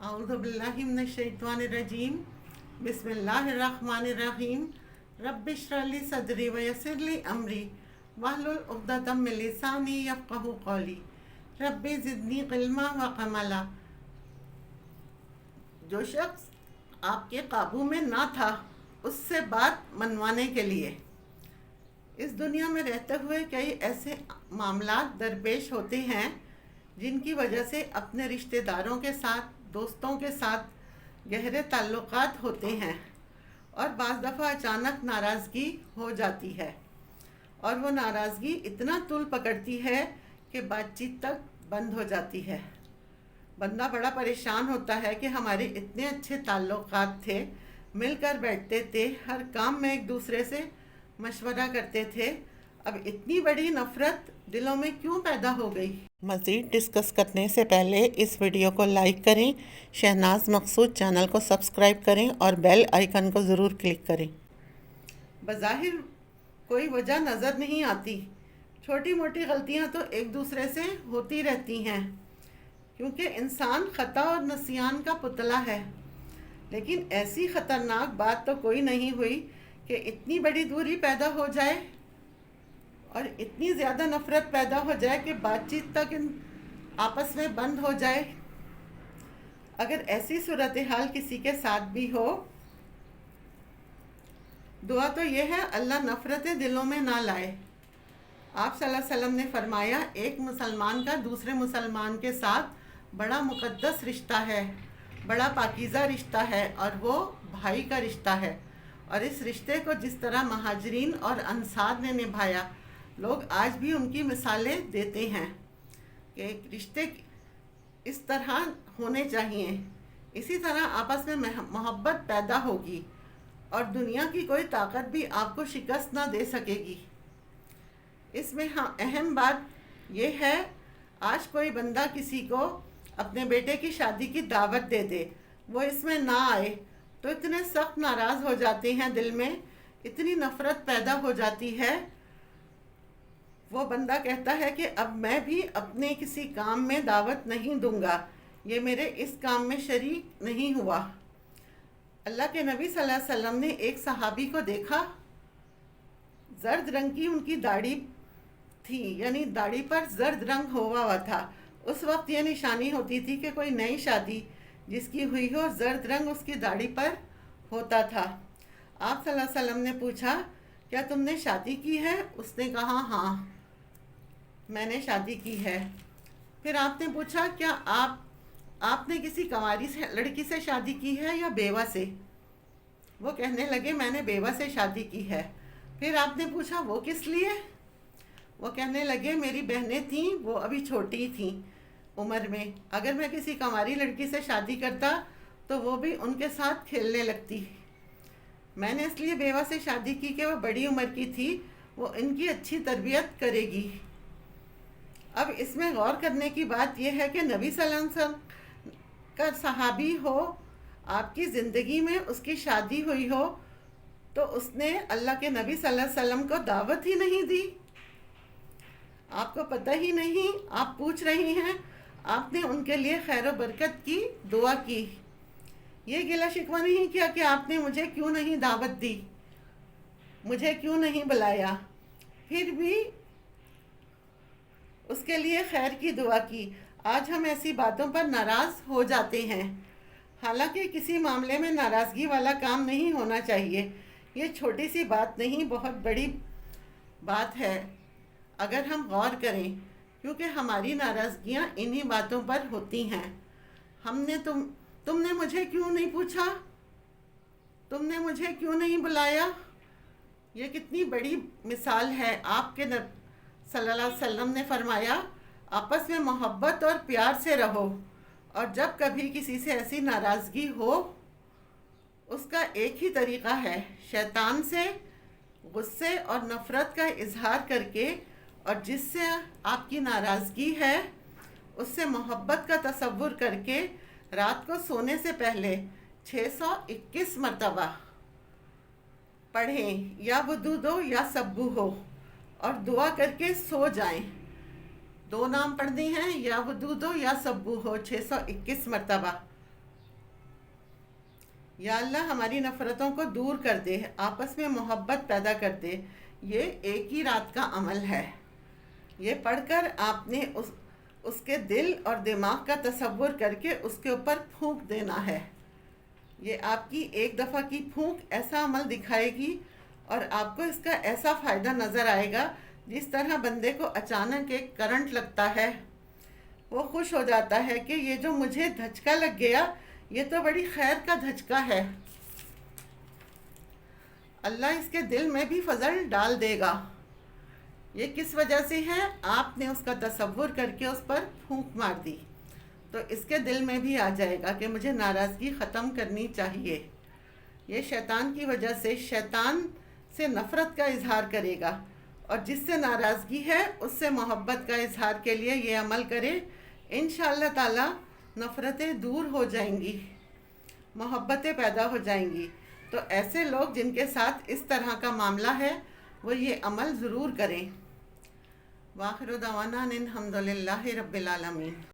अऊज़ु बिल्लाहि मिनश्शैतानिर्रजीम बिस्मिल्लाहिर्रहमानिर्रहीम रब्बिश्रह ली सदरी वयस्सिर ली अमरी वहलुल उक़दतम मिन लिसानी यफ़क़हू क़ौली रब्बि ज़िदनी इल्मा व अमला। जो शख्स आपके काबू में ना था उससे बात मनवाने के लिए। इस दुनिया में रहते हुए कई ऐसे मामलात दरपेश होते हैं जिनकी वजह से अपने रिश्तेदारों के साथ, दोस्तों के साथ गहरे ताल्लुकात होते हैं और बाज़ दफ़ा अचानक नाराज़गी हो जाती है और वो नाराज़गी इतना तूल पकड़ती है कि बातचीत तक बंद हो जाती है। बंदा बड़ा परेशान होता है कि हमारे इतने अच्छे ताल्लुकात थे, मिलकर बैठते थे, हर काम में एक दूसरे से मशवरा करते थे, अब इतनी बड़ी नफ़रत दिलों में क्यों पैदा हो गई। मज़ीद डिस्कस करने से पहले इस वीडियो को लाइक करें, शहनाज मकसूद चैनल को सब्सक्राइब करें और बेल आइकन को ज़रूर क्लिक करें। बज़ाहिर कोई वजह नज़र नहीं आती, छोटी मोटी गलतियां तो एक दूसरे से होती रहती हैं क्योंकि इंसान ख़ता और नसियान का पुतला है। लेकिन ऐसी ख़तरनाक बात तो कोई नहीं हुई कि इतनी बड़ी दूरी पैदा हो जाए और इतनी ज़्यादा नफ़रत पैदा हो जाए कि बातचीत तक आपस में बंद हो जाए। अगर ऐसी सूरत हाल किसी के साथ भी हो, दुआ तो यह है अल्लाह नफ़रतें दिलों में ना लाए। आप सल्लल्लाहु अलैहि वसल्लम ने फरमाया, एक मुसलमान का दूसरे मुसलमान के साथ बड़ा मुक़द्दस रिश्ता है, बड़ा पाकीज़ा रिश्ता है और वो भाई का रिश्ता है। और इस रिश्ते को जिस तरह महाजरीन और अंसार ने निभाया, लोग आज भी उनकी मिसालें देते हैं कि रिश्ते इस तरह होने चाहिए। इसी तरह आपस में मोहब्बत पैदा होगी और दुनिया की कोई ताकत भी आपको शिकस्त ना दे सकेगी। इसमें अहम बात यह है, आज कोई बंदा किसी को अपने बेटे की शादी की दावत दे दे, वो इसमें ना आए तो इतने सख्त नाराज़ हो जाते हैं, दिल में इतनी नफ़रत पैदा हो जाती है। वो बंदा कहता है कि अब मैं भी अपने किसी काम में दावत नहीं दूंगा, ये मेरे इस काम में शरीक नहीं हुआ। अल्लाह के नबी सल्लल्लाहु अलैहि वसल्लम ने एक सहाबी को देखा, जर्द रंग की उनकी दाढ़ी थी, यानी दाढ़ी पर जर्द रंग हुआ था। उस वक्त ये निशानी होती थी कि कोई नई शादी जिसकी हुई हो, जर्द रंग उसकी दाढ़ी पर होता था। आप सल्लल्लाहु अलैहि वसल्लम ने पूछा, क्या तुमने शादी की है? उसने कहा, हाँ मैंने शादी की है। फिर आपने पूछा, क्या आपने किसी कंवारी लड़की से शादी की है या बेवा से? वो कहने लगे, मैंने बेवा से शादी की है। फिर आपने पूछा, वो किस लिए? वो कहने लगे, मेरी बहनें थीं, वो अभी छोटी थीं उम्र में, अगर मैं किसी कंवारी लड़की से शादी करता तो वो भी उनके साथ खेलने लगती। मैंने इसलिए बेवा से शादी की कि वो बड़ी उम्र की थी, वो इनकी अच्छी तरबियत करेगी। अब इसमें गौर करने की बात यह है कि नबी सल्लल्लाहु अलैहि वसल्लम का सहाबी हो, आपकी ज़िंदगी में उसकी शादी हुई हो, तो उसने अल्लाह के नबी सल्लल्लाहु अलैहि वसल्लम को दावत ही नहीं दी। आपको पता ही नहीं, आप पूछ रही हैं, आपने उनके लिए खैर बरकत की दुआ की, ये गिला शिकवा नहीं किया कि आपने मुझे क्यों नहीं दावत दी, मुझे क्यों नहीं बुलाया, फिर भी उसके लिए खैर की दुआ की। आज हम ऐसी बातों पर नाराज़ हो जाते हैं, हालांकि किसी मामले में नाराज़गी वाला काम नहीं होना चाहिए। ये छोटी सी बात नहीं, बहुत बड़ी बात है अगर हम गौर करें, क्योंकि हमारी नाराज़गियाँ इन्हीं बातों पर होती हैं। तुमने मुझे क्यों नहीं पूछा, तुमने मुझे क्यों नहीं बुलाया, ये कितनी बड़ी मिसाल है। आपके सल्लल्लाहु अलैहि वसल्लम ने फरमाया, आपस में मोहब्बत और प्यार से रहो, और जब कभी किसी से ऐसी नाराज़गी हो, उसका एक ही तरीक़ा है, शैतान से गुस्से और नफ़रत का इजहार करके, और जिससे आपकी नाराज़गी है उससे मोहब्बत का तसव्वुर करके रात को सोने से पहले 621 मरतबा पढ़ें, या वुदूद हो या सब्बू हो, और दुआ करके सो जाएं। 2 नाम पढ़ने हैं, या वुदूद हो या सब्बू हो 621 मरतबा। یا اللہ ہماری نفرتوں کو دور کر دے، آپس میں محبت پیدا کر دے۔ یہ ایک ہی رات کا عمل ہے۔ یہ پڑھ کر آپ نے اس کے دل اور دماغ کا تصور کر کے اس کے اوپر پھونک دینا ہے۔ یہ آپ کی ایک دفعہ کی پھونک ایسا عمل دکھائے گی اور آپ کو اس کا ایسا فائدہ نظر آئے گا، جس طرح بندے کو اچانک ایک کرنٹ لگتا ہے، وہ خوش ہو جاتا ہے کہ یہ جو مجھے دھچکا لگ گیا یہ تو بڑی خیر کا دھچکا ہے، اللہ اس کے دل میں بھی فضل ڈال دے گا۔ یہ کس وجہ سے ہے؟ آپ نے اس کا تصور کر کے اس پر پھونک مار دی، تو اس کے دل میں بھی آ جائے گا کہ مجھے ناراضگی ختم کرنی چاہیے۔ یہ شیطان کی وجہ سے شیطان سے نفرت کا اظہار کرے گا، اور جس سے ناراضگی ہے اس سے محبت کا اظہار کے لیے یہ عمل کرے، انشاءاللہ تعالی نفرتیں دور ہو جائیں گی، محبتیں پیدا ہو جائیں گی۔ تو ایسے لوگ جن کے ساتھ اس طرح کا معاملہ ہے وہ یہ عمل ضرور کریں۔ وآخر دعوانا ان الحمد للہ رب العالمین۔